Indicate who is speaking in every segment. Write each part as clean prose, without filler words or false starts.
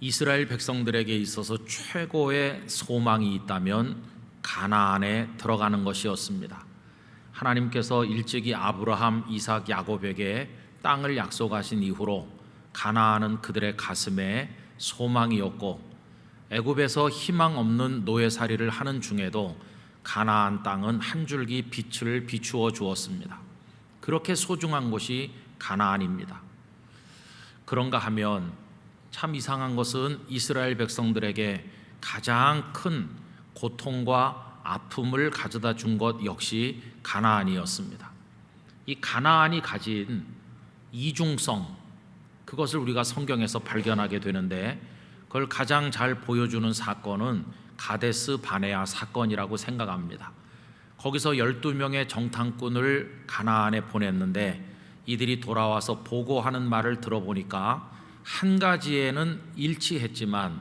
Speaker 1: 이스라엘 백성들에게 있어서 최고의 소망이 있다면 가나안에 들어가는 것이었습니다. 하나님께서 일찍이 아브라함, 이삭, 야곱에게 땅을 약속하신 이후로 가나안은 그들의 가슴에 소망이었고, 애굽에서 희망 없는 노예살이를 하는 중에도 가나안 땅은 한 줄기 빛을 비추어 주었습니다. 그렇게 소중한 곳이 가나안입니다. 그런가 하면 참 이상한 것은 이스라엘 백성들에게 가장 큰 고통과 아픔을 가져다 준 것 역시 가나안이었습니다. 이 가나안이 가진 이중성, 그것을 우리가 성경에서 발견하게 되는데, 그걸 가장 잘 보여주는 사건은 가데스 바네아 사건이라고 생각합니다. 거기서 12명의 정탐꾼을 가나안에 보냈는데, 이들이 돌아와서 보고하는 말을 들어보니까 한 가지에는 일치했지만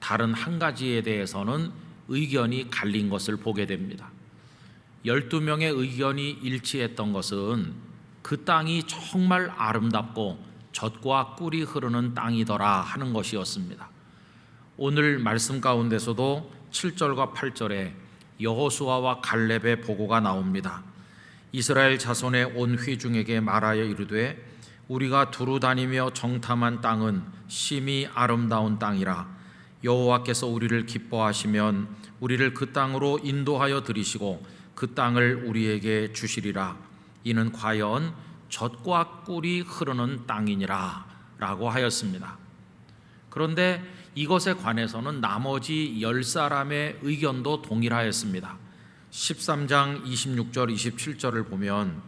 Speaker 1: 다른 한 가지에 대해서는 의견이 갈린 것을 보게 됩니다. 12명의 의견이 일치했던 것은 그 땅이 정말 아름답고 젖과 꿀이 흐르는 땅이더라 하는 것이었습니다. 오늘 말씀 가운데서도 7절과 8절에 여호수아와 갈렙의 보고가 나옵니다. 이스라엘 자손의 온 회중에게 말하여 이르되 우리가 두루 다니며 정탐한 땅은 심히 아름다운 땅이라. 여호와께서 우리를 기뻐하시면 우리를 그 땅으로 인도하여 들이시고 그 땅을 우리에게 주시리라. 이는 과연 젖과 꿀이 흐르는 땅이니라 라고 하였습니다. 그런데 이것에 관해서는 나머지 10사람의 의견도 동일하였습니다. 13장 26절 27절을 보면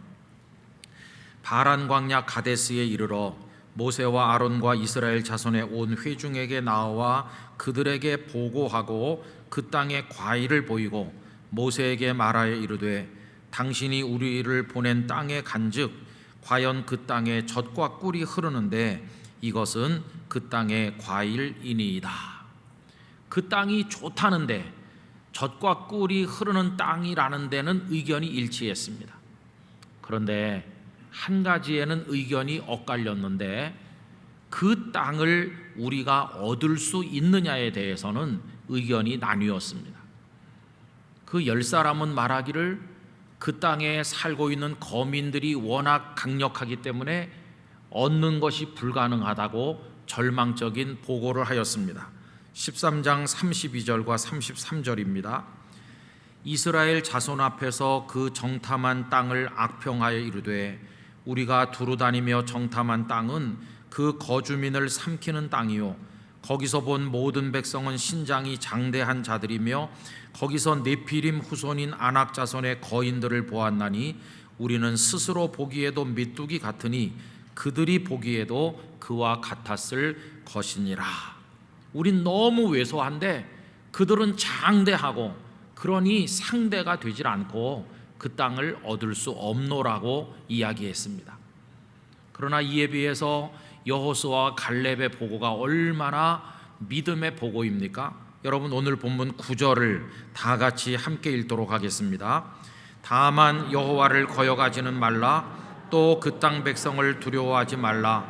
Speaker 1: 바란 광야 가데스에 이르러 모세와 아론과 이스라엘 자손의 온 회중에게 나와 그들에게 보고하고 그 땅의 과일을 보이고 모세에게 말하여 이르되 당신이 우리를 보낸 땅에 간즉 과연 그 땅에 젖과 꿀이 흐르는데 이것은 그 땅의 과일이니이다. 그 땅이 좋다는데 젖과 꿀이 흐르는 땅이라는 데는 의견이 일치했습니다. 그런데 한 가지에는 의견이 엇갈렸는데 그 땅을 우리가 얻을 수 있느냐에 대해서는 의견이 나뉘었습니다. 그 10사람은 말하기를 그 땅에 살고 있는 거민들이 워낙 강력하기 때문에 얻는 것이 불가능하다고 절망적인 보고를 하였습니다. 13장 32절과 33절입니다. 이스라엘 자손 앞에서 그 정탐한 땅을 악평하여 이르되 우리가 두루 다니며 정탐한 땅은 그 거주민을 삼키는 땅이요 거기서 본 모든 백성은 신장이 장대한 자들이며 거기서 네피림 후손인 아낙 자손의 거인들을 보았나니 우리는 스스로 보기에도 메뚜기 같으니 그들이 보기에도 그와 같았을 것이니라. 우린 너무 왜소한데 그들은 장대하고 그러니 상대가 되질 않고 그 땅을 얻을 수 없노라고 이야기했습니다. 그러나 이에 비해서 여호수아와 갈렙의 보고가 얼마나 믿음의 보고입니까? 여러분 오늘 본문 9절을 다 같이 함께 읽도록 하겠습니다. 다만 여호와를 거역하지는 말라. 또 그 땅 백성을 두려워하지 말라.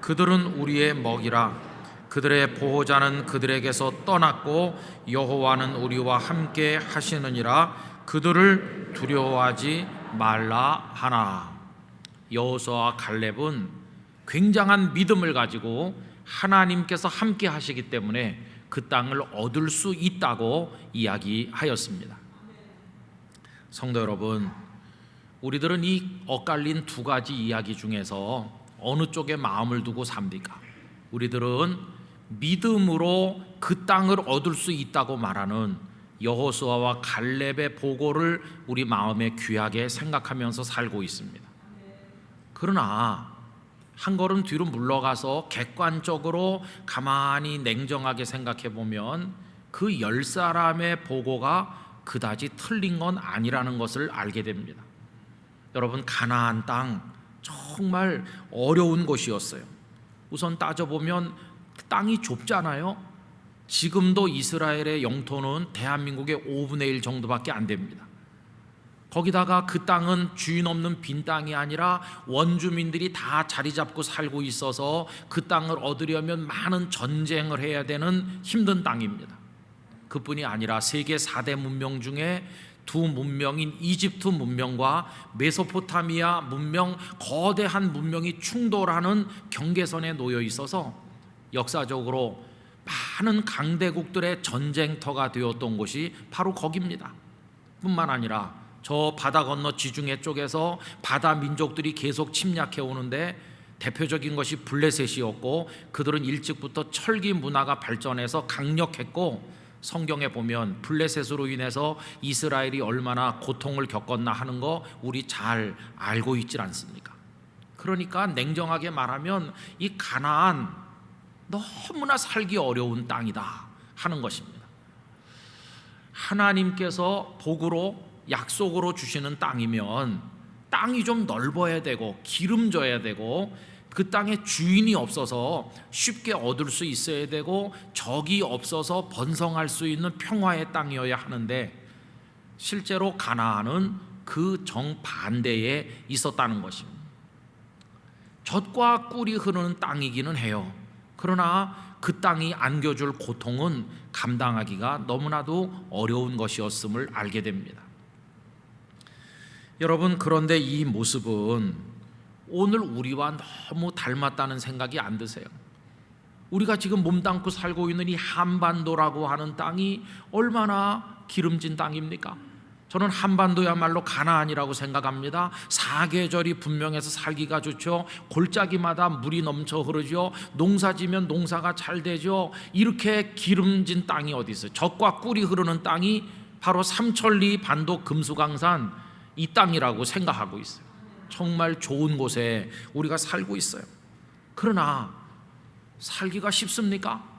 Speaker 1: 그들은 우리의 먹이라. 그들의 보호자는 그들에게서 떠났고 여호와는 우리와 함께 하시느니라. 그들을 두려워하지 말라 하나. 여호수아와 갈렙은 굉장한 믿음을 가지고 하나님께서 함께 하시기 때문에 그 땅을 얻을 수 있다고 이야기하였습니다. 성도 여러분, 우리들은 이 엇갈린 두 가지 이야기 중에서 어느 쪽에 마음을 두고 삽니까? 우리들은 믿음으로 그 땅을 얻을 수 있다고 말하는 여호수아와 갈렙의 보고를 우리 마음에 귀하게 생각하면서 살고 있습니다. 그러나 한 걸음 뒤로 물러가서 객관적으로 가만히 냉정하게 생각해 보면 그 10사람의 보고가 그다지 틀린 건 아니라는 것을 알게 됩니다. 여러분, 가나안 땅 정말 어려운 곳이었어요. 우선 따져보면 땅이 좁잖아요. 지금도 이스라엘의 영토는 대한민국의 5분의 1 정도밖에 안 됩니다. 거기다가 그 땅은 주인 없는 빈 땅이 아니라 원주민들이 다 자리 잡고 살고 있어서 그 땅을 얻으려면 많은 전쟁을 해야 되는 힘든 땅입니다. 그뿐이 아니라 세계 4대 문명 중에 두 문명인 이집트 문명과 메소포타미아 문명, 거대한 문명이 충돌하는 경계선에 놓여 있어서 역사적으로 많은 강대국들의 전쟁터가 되었던 곳이 바로 거기입니다. 뿐만 아니라 저 바다 건너 지중해 쪽에서 바다 민족들이 계속 침략해 오는데 대표적인 것이 블레셋이었고, 그들은 일찍부터 철기 문화가 발전해서 강력했고, 성경에 보면 블레셋으로 인해서 이스라엘이 얼마나 고통을 겪었나 하는 거 우리 잘 알고 있질 않습니까? 그러니까 냉정하게 말하면 이 가나안 너무나 살기 어려운 땅이다 하는 것입니다. 하나님께서 복으로 약속으로 주시는 땅이면 땅이 좀 넓어야 되고 기름져야 되고 그 땅에 주인이 없어서 쉽게 얻을 수 있어야 되고 적이 없어서 번성할 수 있는 평화의 땅이어야 하는데, 실제로 가나안은 그 정반대에 있었다는 것입니다. 젖과 꿀이 흐르는 땅이기는 해요. 그러나 그 땅이 안겨줄 고통은 감당하기가 너무나도 어려운 것이었음을 알게 됩니다. 여러분, 그런데 이 모습은 오늘 우리와 너무 닮았다는 생각이 안 드세요? 우리가 지금 몸담고 살고 있는 이 한반도라고 하는 땅이 얼마나 기름진 땅입니까? 저는 한반도야말로 가나안이라고 생각합니다. 사계절이 분명해서 살기가 좋죠. 골짜기마다 물이 넘쳐 흐르죠. 농사지면 농사가 잘 되죠. 이렇게 기름진 땅이 어디 있어요? 젖과 꿀이 흐르는 땅이 바로 삼천리 반도 금수강산 이 땅이라고 생각하고 있어요. 정말 좋은 곳에 우리가 살고 있어요. 그러나 살기가 쉽습니까?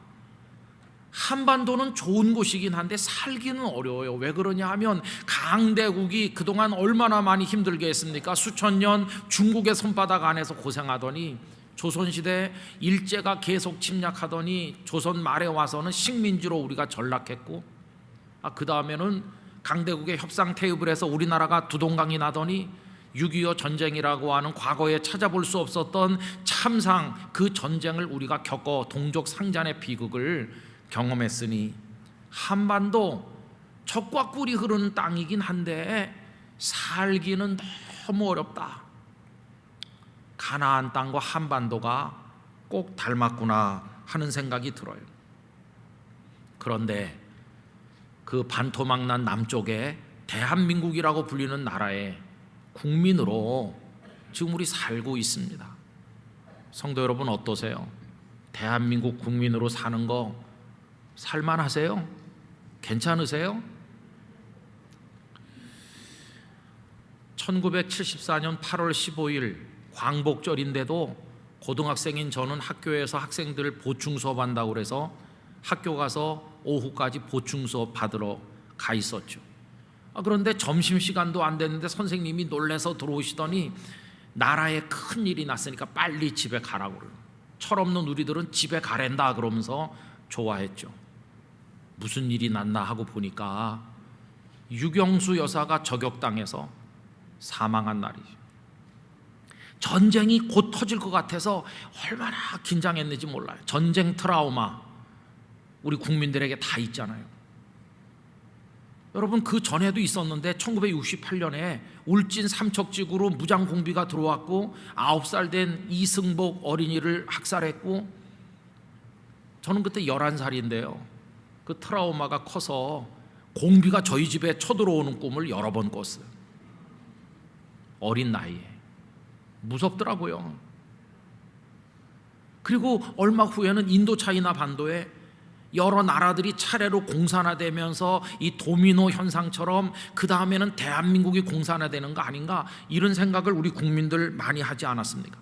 Speaker 1: 한반도는 좋은 곳이긴 한데 살기는 어려워요. 왜 그러냐 하면 강대국이 그동안 얼마나 많이 힘들게 했습니까? 수천 년 중국의 손바닥 안에서 고생하더니 조선시대 일제가 계속 침략하더니 조선 말에 와서는 식민지로 우리가 전락했고, 그 다음에는 강대국의 협상 테이블에서 우리나라가 두동강이 나더니 6.25 전쟁이라고 하는 과거에 찾아볼 수 없었던 참상, 그 전쟁을 우리가 겪어 동족 상잔의 비극을 경험했으니 한반도 젖과 꿀이 흐르는 땅이긴 한데 살기는 너무 어렵다. 가나안 땅과 한반도가 꼭 닮았구나 하는 생각이 들어요. 그런데 그 반토막난 남쪽에 대한민국이라고 불리는 나라에 국민으로 지금 우리 살고 있습니다. 성도 여러분, 어떠세요? 대한민국 국민으로 사는 거 살만하세요? 괜찮으세요? 1974년 8월 15일 광복절인데도 고등학생인 저는 학교에서 학생들 보충 수업한다고 그래서 학교 가서 오후까지 보충 수업 받으러 가 있었죠. 그런데 점심시간도 안 됐는데 선생님이 놀래서 들어오시더니 나라에 큰일이 났으니까 빨리 집에 가라고 그래요. 철없는 우리들은 집에 가랜다 그러면서 좋아했죠. 무슨 일이 났나 하고 보니까 유경수 여사가 저격당해서 사망한 날이죠. 전쟁이 곧 터질 것 같아서 얼마나 긴장했는지 몰라요. 전쟁 트라우마 우리 국민들에게 다 있잖아요. 여러분, 그 전에도 있었는데 1968년에 울진 삼척지구로 무장공비가 들어왔고 9살 된 이승복 어린이를 학살했고, 저는 그때 11살인데요 그 트라우마가 커서 공비가 저희 집에 쳐들어오는 꿈을 여러 번 꿨어요. 어린 나이에 무섭더라고요. 그리고 얼마 후에는 인도차이나 반도에 여러 나라들이 차례로 공산화되면서 이 도미노 현상처럼 그 다음에는 대한민국이 공산화되는 거 아닌가, 이런 생각을 우리 국민들 많이 하지 않았습니까?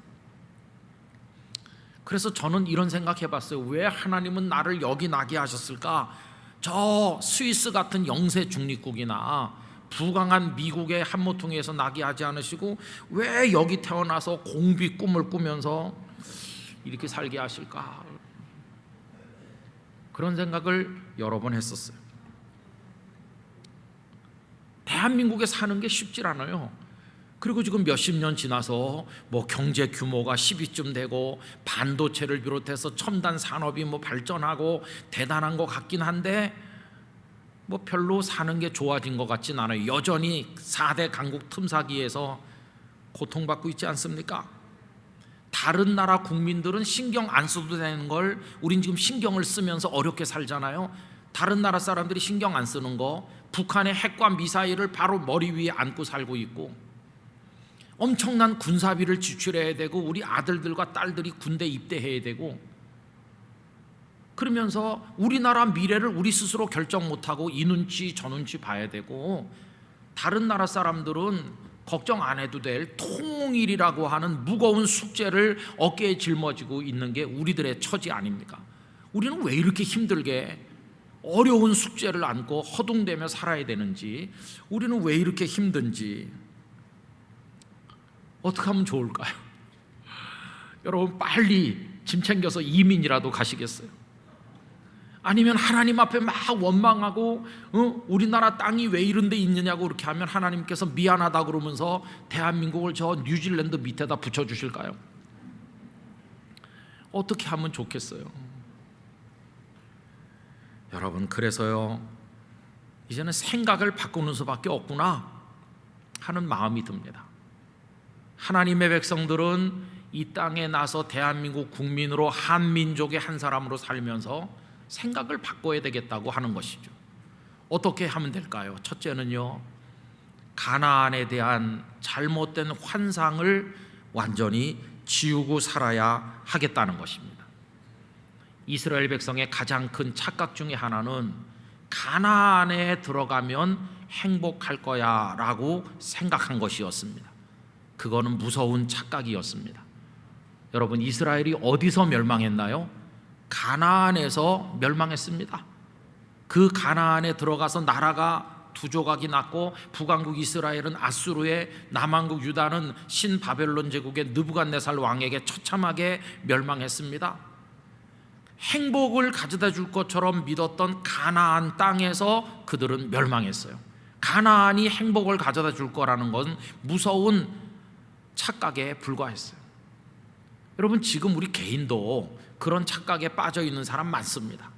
Speaker 1: 그래서 저는 이런 생각 해봤어요. 왜 하나님은 나를 여기 나게 하셨을까? 저 스위스 같은 영세 중립국이나 부강한 미국의 한모퉁이에서 나게 하지 않으시고 왜 여기 태어나서 공비 꿈을 꾸면서 이렇게 살게 하실까? 그런 생각을 여러 번 했었어요. 대한민국에 사는 게 쉽질 않아요. 그리고 지금 몇십 년 지나서 뭐 경제 규모가 10위쯤 되고 반도체를 비롯해서 첨단 산업이 뭐 발전하고 대단한 것 같긴 한데 뭐 별로 사는 게 좋아진 것 같진 않아요. 여전히 4대 강국 틈사기에서 고통받고 있지 않습니까? 다른 나라 국민들은 신경 안 써도 되는 걸 우린 지금 신경을 쓰면서 어렵게 살잖아요. 다른 나라 사람들이 신경 안 쓰는 거, 북한의 핵과 미사일을 바로 머리 위에 안고 살고 있고, 엄청난 군사비를 지출해야 되고 우리 아들들과 딸들이 군대 입대해야 되고, 그러면서 우리나라 미래를 우리 스스로 결정 못하고 이 눈치 저 눈치 봐야 되고, 다른 나라 사람들은 걱정 안 해도 될 통일이라고 하는 무거운 숙제를 어깨에 짊어지고 있는 게 우리들의 처지 아닙니까? 우리는 왜 이렇게 힘들게 어려운 숙제를 안고 허둥대며 살아야 되는지, 우리는 왜 이렇게 힘든지 어떻게 하면 좋을까요? 여러분, 빨리 짐 챙겨서 이민이라도 가시겠어요? 아니면 하나님 앞에 막 원망하고 우리나라 땅이 왜 이런 데 있느냐고 그렇게 하면 하나님께서 미안하다 그러면서 대한민국을 저 뉴질랜드 밑에다 붙여주실까요? 어떻게 하면 좋겠어요? 여러분, 그래서요, 이제는 생각을 바꾸는 수밖에 없구나 하는 마음이 듭니다. 하나님의 백성들은 이 땅에 나서 대한민국 국민으로 한민족의 한 사람으로 살면서 생각을 바꿔야 되겠다고 하는 것이죠. 어떻게 하면 될까요? 첫째는요, 가나안에 대한 잘못된 환상을 완전히 지우고 살아야 하겠다는 것입니다. 이스라엘 백성의 가장 큰 착각 중에 하나는 가나안에 들어가면 행복할 거야 라고 생각한 것이었습니다. 그거는 무서운 착각이었습니다. 여러분, 이스라엘이 어디서 멸망했나요? 가나안에서 멸망했습니다. 그 가나안에 들어가서 나라가 두 조각이 났고, 북왕국 이스라엘은 아수르에, 남왕국 유다는 신바벨론 제국의 느부갓네살 왕에게 처참하게 멸망했습니다. 행복을 가져다 줄 것처럼 믿었던 가나안 땅에서 그들은 멸망했어요. 가나안이 행복을 가져다 줄 거라는 건 무서운 착각에 불과했어요. 여러분, 지금 우리 개인도 그런 착각에 빠져 있는 사람 많습니다.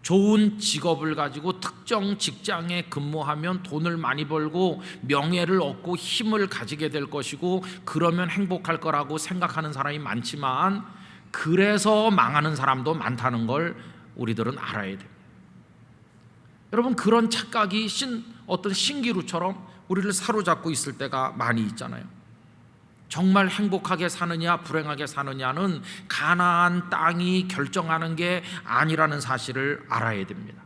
Speaker 1: 좋은 직업을 가지고 특정 직장에 근무하면 돈을 많이 벌고 명예를 얻고 힘을 가지게 될 것이고, 그러면 행복할 거라고 생각하는 사람이 많지만, 그래서 망하는 사람도 많다는 걸 우리들은 알아야 됩니다. 여러분, 그런 착각이 어떤 신기루처럼 우리를 사로잡고 있을 때가 많이 있잖아요. 정말 행복하게 사느냐 불행하게 사느냐는 가나안 땅이 결정하는 게 아니라는 사실을 알아야 됩니다.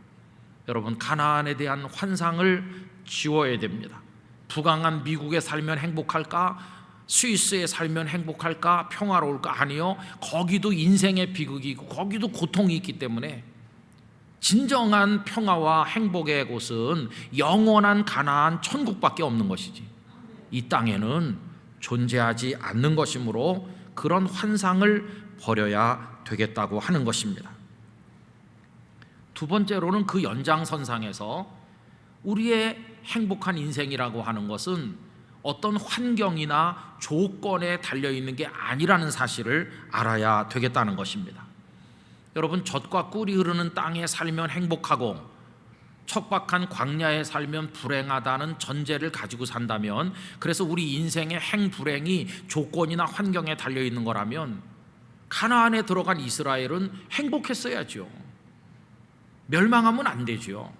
Speaker 1: 여러분, 가나안에 대한 환상을 지워야 됩니다. 부강한 미국에 살면 행복할까? 스위스에 살면 행복할까? 평화로울까? 아니요. 거기도 인생의 비극이 있고 거기도 고통이 있기 때문에 진정한 평화와 행복의 곳은 영원한 가나안 천국밖에 없는 것이지, 이 땅에는 존재하지 않는 것이므로 그런 환상을 버려야 되겠다고 하는 것입니다. 두 번째로는 그 연장선상에서 우리의 행복한 인생이라고 하는 것은 어떤 환경이나 조건에 달려있는 게 아니라는 사실을 알아야 되겠다는 것입니다. 여러분, 젖과 꿀이 흐르는 땅에 살면 행복하고 척박한 광야에 살면 불행하다는 전제를 가지고 산다면, 그래서 우리 인생의 행불행이 조건이나 환경에 달려있는 거라면 가나안에 들어간 이스라엘은 행복했어야죠. 멸망하면 안 되죠.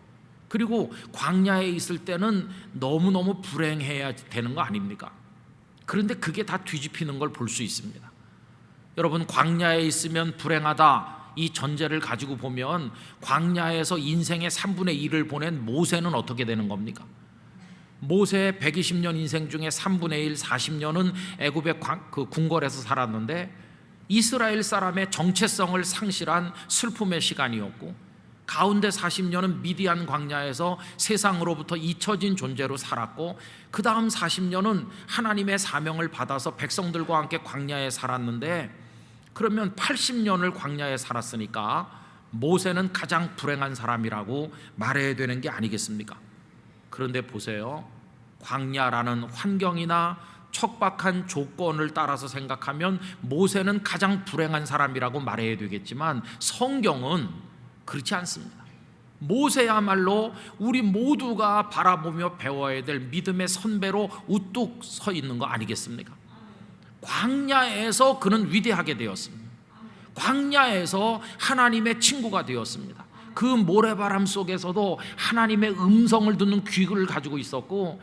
Speaker 1: 그리고 광야에 있을 때는 너무너무 불행해야 되는 거 아닙니까? 그런데 그게 다 뒤집히는 걸 볼 수 있습니다. 여러분, 광야에 있으면 불행하다, 이 전제를 가지고 보면 광야에서 인생의 3분의 1을 보낸 모세는 어떻게 되는 겁니까? 모세의 120년 인생 중에 3분의 1, 40년은 애굽의 궁궐에서 살았는데 이스라엘 사람의 정체성을 상실한 슬픔의 시간이었고, 가운데 40년은 미디안 광야에서 세상으로부터 잊혀진 존재로 살았고, 그 다음 40년은 하나님의 사명을 받아서 백성들과 함께 광야에 살았는데, 그러면 80년을 광야에 살았으니까 모세는 가장 불행한 사람이라고 말해야 되는 게 아니겠습니까? 그런데 보세요. 광야라는 환경이나 척박한 조건을 따라서 생각하면 모세는 가장 불행한 사람이라고 말해야 되겠지만 성경은 그렇지 않습니다. 모세야말로 우리 모두가 바라보며 배워야 될 믿음의 선배로 우뚝 서 있는 거 아니겠습니까? 광야에서 그는 위대하게 되었습니다. 광야에서 하나님의 친구가 되었습니다. 그 모래바람 속에서도 하나님의 음성을 듣는 귀를 가지고 있었고,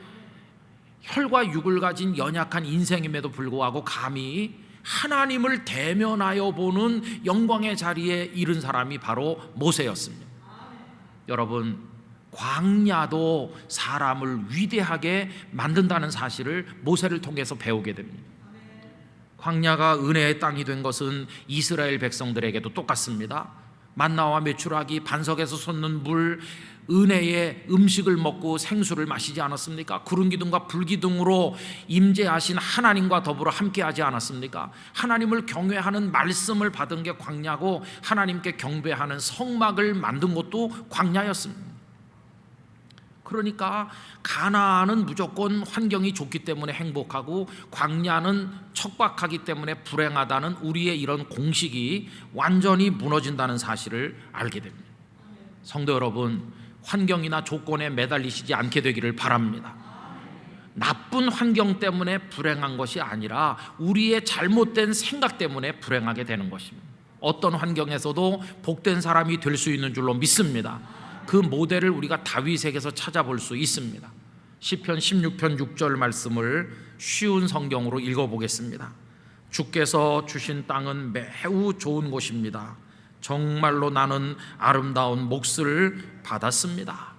Speaker 1: 혈과 육을 가진 연약한 인생임에도 불구하고 감히 하나님을 대면하여 보는 영광의 자리에 이른 사람이 바로 모세였습니다. 여러분, 광야도 사람을 위대하게 만든다는 사실을 모세를 통해서 배우게 됩니다. 광야가 은혜의 땅이 된 것은 이스라엘 백성들에게도 똑같습니다. 만나와 메추라기, 반석에서 솟는 물, 은혜의 음식을 먹고 생수를 마시지 않았습니까? 구름 기둥과 불 기둥으로 임재하신 하나님과 더불어 함께하지 않았습니까? 하나님을 경외하는 말씀을 받은 게 광야고, 하나님께 경배하는 성막을 만든 것도 광야였습니다. 그러니까 가나안은 무조건 환경이 좋기 때문에 행복하고 광야는 척박하기 때문에 불행하다는 우리의 이런 공식이 완전히 무너진다는 사실을 알게 됩니다. 성도 여러분, 환경이나 조건에 매달리시지 않게 되기를 바랍니다. 나쁜 환경 때문에 불행한 것이 아니라 우리의 잘못된 생각 때문에 불행하게 되는 것입니다. 어떤 환경에서도 복된 사람이 될 수 있는 줄로 믿습니다. 그 모델을 우리가 다윗에게서 찾아볼 수 있습니다. 시편 16편 6절 말씀을 쉬운 성경으로 읽어보겠습니다. 주께서 주신 땅은 매우 좋은 곳입니다. 정말로 나는 아름다운 몫을 받았습니다.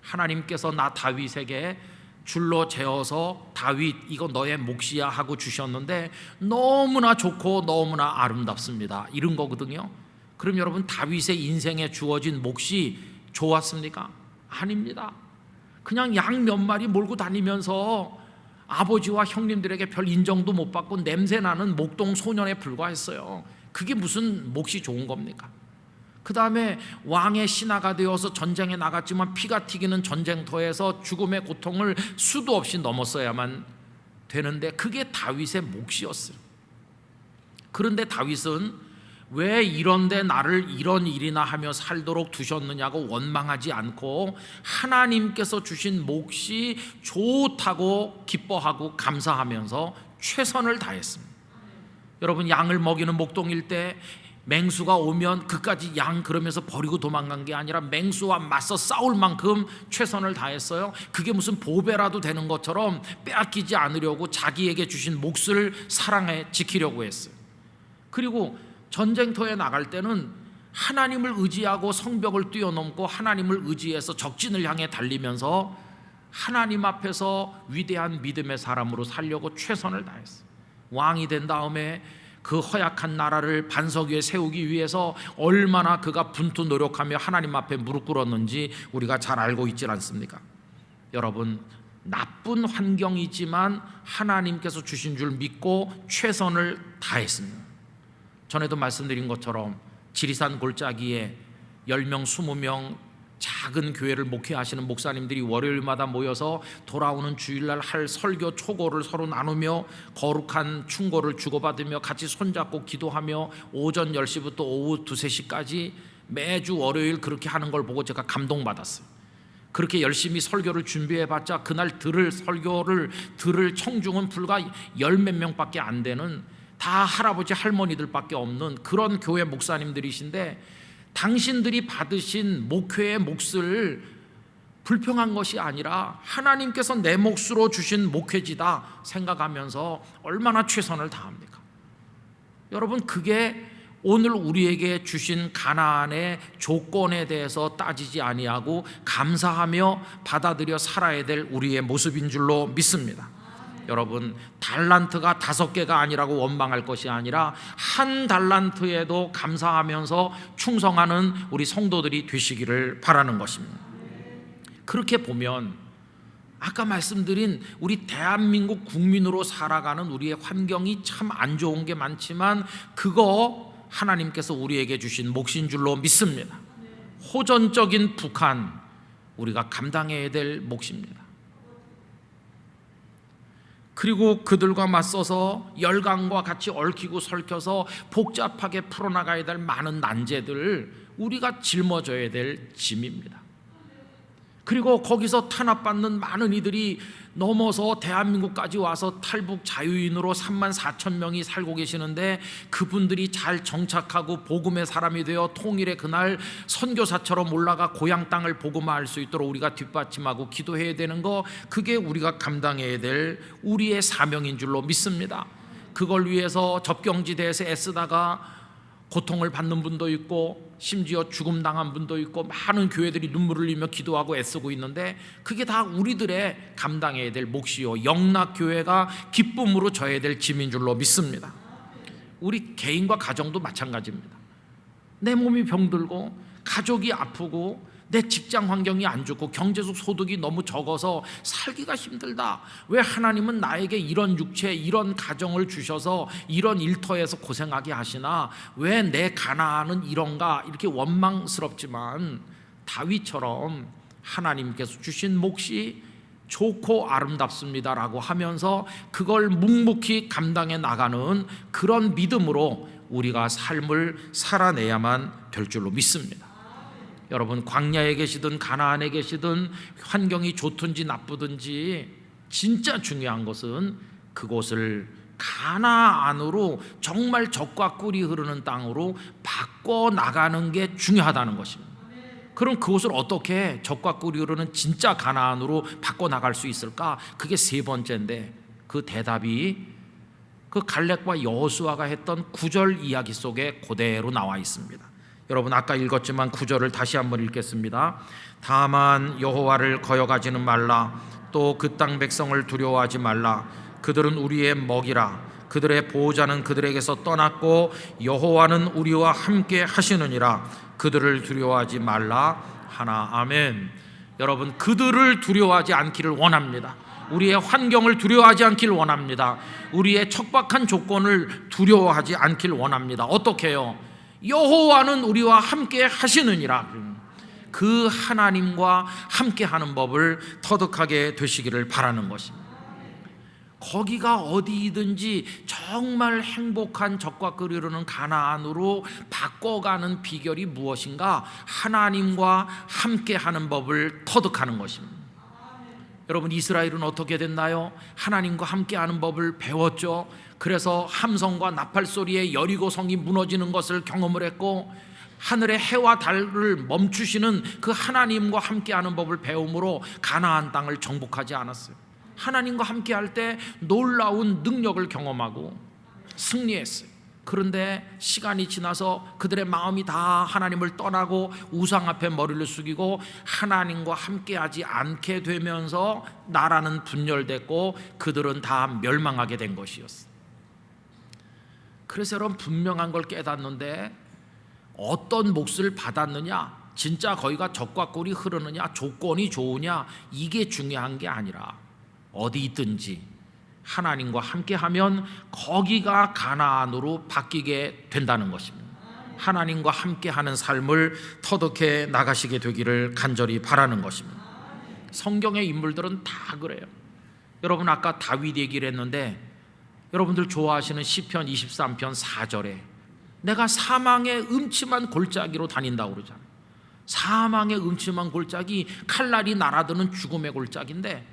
Speaker 1: 하나님께서 나 다윗에게 줄로 재어서 다윗 이거 너의 몫이야 하고 주셨는데 너무나 좋고 너무나 아름답습니다, 이런 거거든요. 그럼 여러분, 다윗의 인생에 주어진 몫이 좋았습니까? 아닙니다. 그냥 양 몇 마리 몰고 다니면서 아버지와 형님들에게 별 인정도 못 받고 냄새나는 목동 소년에 불과했어요. 그게 무슨 몫이 좋은 겁니까? 그 다음에 왕의 신하가 되어서 전쟁에 나갔지만 피가 튀기는 전쟁터에서 죽음의 고통을 수도 없이 넘었어야만 되는데 그게 다윗의 몫이었어요. 그런데 다윗은 왜 이런데 나를 이런 일이나 하며 살도록 두셨느냐고 원망하지 않고 하나님께서 주신 몫이 좋다고 기뻐하고 감사하면서 최선을 다했습니다. 여러분, 양을 먹이는 목동일 때 맹수가 오면 그까지 양 그러면서 버리고 도망간 게 아니라 맹수와 맞서 싸울 만큼 최선을 다했어요. 그게 무슨 보배라도 되는 것처럼 빼앗기지 않으려고 자기에게 주신 몫을 사랑해 지키려고 했어요. 그리고 전쟁터에 나갈 때는 하나님을 의지하고 성벽을 뛰어넘고 하나님을 의지해서 적진을 향해 달리면서 하나님 앞에서 위대한 믿음의 사람으로 살려고 최선을 다했어요. 왕이 된 다음에 그 허약한 나라를 반석 위에 세우기 위해서 얼마나 그가 분투 노력하며 하나님 앞에 무릎 꿇었는지 우리가 잘 알고 있지 않습니까? 여러분, 나쁜 환경이지만 하나님께서 주신 줄 믿고 최선을 다했습니다. 전에도 말씀드린 것처럼 지리산 골짜기에 10명, 20명 작은 교회를 목회하시는 목사님들이 월요일마다 모여서 돌아오는 주일날 할 설교 초고를 서로 나누며 거룩한 충고를 주고받으며 같이 손잡고 기도하며 오전 10시부터 오후 2, 3시까지 매주 월요일 그렇게 하는 걸 보고 제가 감동받았어요. 그렇게 열심히 설교를 준비해봤자 그날 설교를 들을 청중은 불과 10몇 명밖에 안 되는, 다 할아버지 할머니들밖에 없는 그런 교회 목사님들이신데 당신들이 받으신 목회의 몫을 불평한 것이 아니라 하나님께서 내 몫으로 주신 목회지다 생각하면서 얼마나 최선을 다합니까? 여러분, 그게 오늘 우리에게 주신 가나안의 조건에 대해서 따지지 아니하고 감사하며 받아들여 살아야 될 우리의 모습인 줄로 믿습니다. 여러분, 달란트가 5개가 아니라고 원망할 것이 아니라 한 달란트에도 감사하면서 충성하는 우리 성도들이 되시기를 바라는 것입니다. 그렇게 보면 아까 말씀드린 우리 대한민국 국민으로 살아가는 우리의 환경이 참 안 좋은 게 많지만 그거 하나님께서 우리에게 주신 몫인 줄로 믿습니다. 호전적인 북한, 우리가 감당해야 될 몫입니다. 그리고 그들과 맞서서 열강과 같이 얽히고 설켜서 복잡하게 풀어나가야 될 많은 난제들, 우리가 짊어져야 될 짐입니다. 그리고 거기서 탄압받는 많은 이들이 넘어서 대한민국까지 와서 탈북 자유인으로 34,000명이 살고 계시는데, 그분들이 잘 정착하고 복음의 사람이 되어 통일의 그날 선교사처럼 올라가 고향 땅을 복음화할 수 있도록 우리가 뒷받침하고 기도해야 되는 거, 그게 우리가 감당해야 될 우리의 사명인 줄로 믿습니다. 그걸 위해서 접경지대에서 애쓰다가 고통을 받는 분도 있고 심지어 죽음 당한 분도 있고 많은 교회들이 눈물을 흘리며 기도하고 애쓰고 있는데, 그게 다 우리들의 감당해야 될 몫이요 영락교회가 기쁨으로 져야 될 짐인 줄로 믿습니다. 우리 개인과 가정도 마찬가지입니다. 내 몸이 병들고 가족이 아프고 내 직장 환경이 안 좋고 경제적 소득이 너무 적어서 살기가 힘들다. 왜 하나님은 나에게 이런 육체, 이런 가정을 주셔서 이런 일터에서 고생하게 하시나? 왜 내 가난은 이런가? 이렇게 원망스럽지만, 다윗처럼 하나님께서 주신 몫이 좋고 아름답습니다라고 하면서 그걸 묵묵히 감당해 나가는 그런 믿음으로 우리가 삶을 살아내야만 될 줄로 믿습니다. 여러분, 광야에 계시든 가나안에 계시든 환경이 좋든지 나쁘든지 진짜 중요한 것은 그곳을 가나안으로, 정말 젖과 꿀이 흐르는 땅으로 바꿔 나가는 게 중요하다는 것입니다. 그럼 그곳을 어떻게 젖과 꿀이 흐르는 진짜 가나안으로 바꿔 나갈 수 있을까? 그게 세 번째인데, 그 대답이 그 갈렙과 여호수아가 했던 9절 이야기 속에 그대로 나와 있습니다. 여러분, 아까 읽었지만 9절을 다시 한번 읽겠습니다. 다만 여호와를 거역하지는 말라. 또 그 땅 백성을 두려워하지 말라. 그들은 우리의 먹이라. 그들의 보호자는 그들에게서 떠났고 여호와는 우리와 함께 하시느니라. 그들을 두려워하지 말라 하나. 아멘. 여러분, 그들을 두려워하지 않기를 원합니다. 우리의 환경을 두려워하지 않기를 원합니다. 우리의 척박한 조건을 두려워하지 않기를 원합니다. 어떻게 해요? 여호와는 우리와 함께 하시느니라. 그 하나님과 함께 하는 법을 터득하게 되시기를 바라는 것입니다. 거기가 어디든지 정말 행복한 젖과 꿀이 흐르는 가나안으로 바꿔가는 비결이 무엇인가? 하나님과 함께 하는 법을 터득하는 것입니다. 여러분, 이스라엘은 어떻게 됐나요? 하나님과 함께 하는 법을 배웠죠. 그래서 함성과 나팔 소리에 여리고 성이 무너지는 것을 경험을 했고, 하늘의 해와 달을 멈추시는 그 하나님과 함께하는 법을 배움으로 가나안 땅을 정복하지 않았어요. 하나님과 함께할 때 놀라운 능력을 경험하고 승리했어요. 그런데 시간이 지나서 그들의 마음이 다 하나님을 떠나고 우상 앞에 머리를 숙이고 하나님과 함께하지 않게 되면서 나라는 분열됐고 그들은 다 멸망하게 된 것이었어요. 그래서 여러분, 분명한 걸 깨닫는데, 어떤 몫을 받았느냐, 진짜 거기가 젖과 꿀이 흐르느냐, 조건이 좋으냐, 이게 중요한 게 아니라 어디 있든지 하나님과 함께하면 거기가 가나안으로 바뀌게 된다는 것입니다. 하나님과 함께하는 삶을 터득해 나가시게 되기를 간절히 바라는 것입니다. 성경의 인물들은 다 그래요. 여러분, 아까 다윗 얘기를 했는데, 여러분들 좋아하시는 시편 23편 4절에 내가 사망의 음침한 골짜기로 다닌다고 그러잖아요. 사망의 음침한 골짜기, 칼날이 날아드는 죽음의 골짜기인데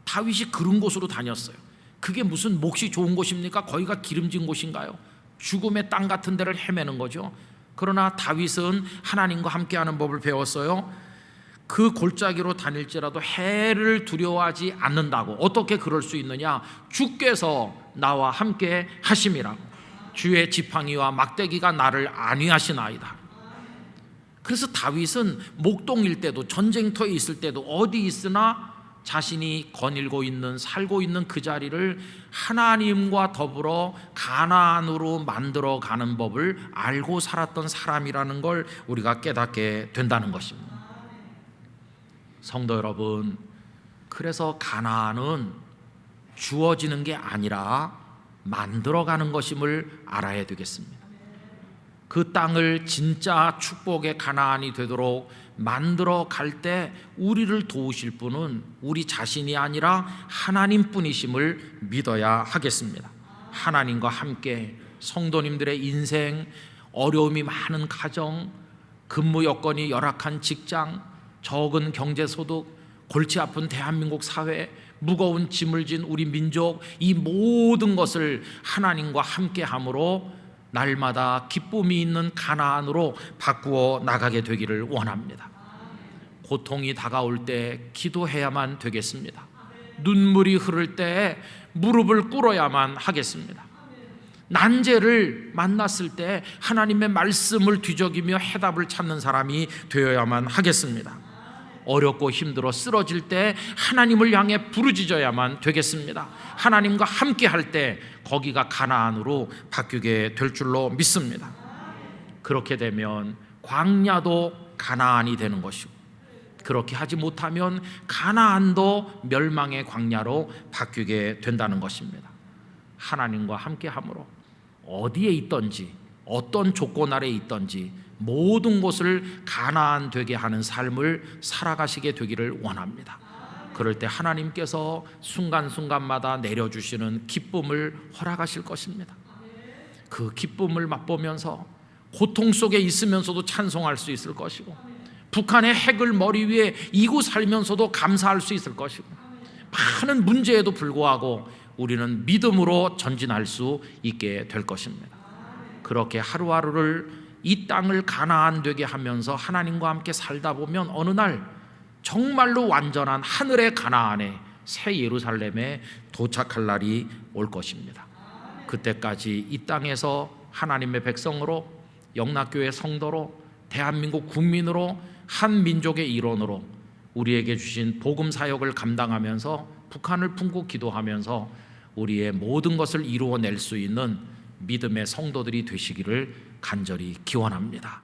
Speaker 1: 다윗이 그런 곳으로 다녔어요. 그게 무슨 몫이 좋은 곳입니까? 거기가 기름진 곳인가요? 죽음의 땅 같은 데를 헤매는 거죠. 그러나 다윗은 하나님과 함께하는 법을 배웠어요. 그 골짜기로 다닐지라도 해를 두려워하지 않는다고. 어떻게 그럴 수 있느냐? 주께서 나와 함께 하심이라고. 주의 지팡이와 막대기가 나를 안위하시나이다. 그래서 다윗은 목동일 때도, 전쟁터에 있을 때도, 어디 있으나 자신이 거닐고 있는, 살고 있는 그 자리를 하나님과 더불어 가나안으로 만들어가는 법을 알고 살았던 사람이라는 걸 우리가 깨닫게 된다는 것입니다. 성도 여러분, 그래서 가나안은 주어지는 게 아니라 만들어가는 것임을 알아야 되겠습니다. 그 땅을 진짜 축복의 가나안이 되도록 만들어 갈 때 우리를 도우실 분은 우리 자신이 아니라 하나님뿐이심을 믿어야 하겠습니다. 하나님과 함께 성도님들의 인생, 어려움이 많은 가정, 근무 여건이 열악한 직장, 적은 경제소득, 골치 아픈 대한민국 사회, 무거운 짐을 진 우리 민족, 이 모든 것을 하나님과 함께함으로 날마다 기쁨이 있는 가나안으로 바꾸어 나가게 되기를 원합니다. 고통이 다가올 때 기도해야만 되겠습니다. 눈물이 흐를 때 무릎을 꿇어야만 하겠습니다. 난제를 만났을 때 하나님의 말씀을 뒤적이며 해답을 찾는 사람이 되어야만 하겠습니다. 어렵고 힘들어 쓰러질 때 하나님을 향해 부르짖어야만 되겠습니다. 하나님과 함께 할 때 거기가 가나안으로 바뀌게 될 줄로 믿습니다. 그렇게 되면 광야도 가나안이 되는 것이고, 그렇게 하지 못하면 가나안도 멸망의 광야로 바뀌게 된다는 것입니다. 하나님과 함께 함으로 어디에 있든지 어떤 조건 아래 있든지 모든 곳을 가나안 되게 하는 삶을 살아가시게 되기를 원합니다. 그럴 때 하나님께서 순간순간마다 내려주시는 기쁨을 허락하실 것입니다. 그 기쁨을 맛보면서 고통 속에 있으면서도 찬송할 수 있을 것이고, 북한의 핵을 머리 위에 이고 살면서도 감사할 수 있을 것이고, 많은 문제에도 불구하고 우리는 믿음으로 전진할 수 있게 될 것입니다. 그렇게 하루하루를 이 땅을 가나안 되게 하면서 하나님과 함께 살다 보면 어느 날 정말로 완전한 하늘의 가나안에, 새 예루살렘에 도착할 날이 올 것입니다. 그때까지 이 땅에서 하나님의 백성으로, 영락교회 성도로, 대한민국 국민으로, 한 민족의 일원으로 우리에게 주신 복음 사역을 감당하면서 북한을 품고 기도하면서 우리의 모든 것을 이루어낼 수 있는 믿음의 성도들이 되시기를 간절히 기원합니다.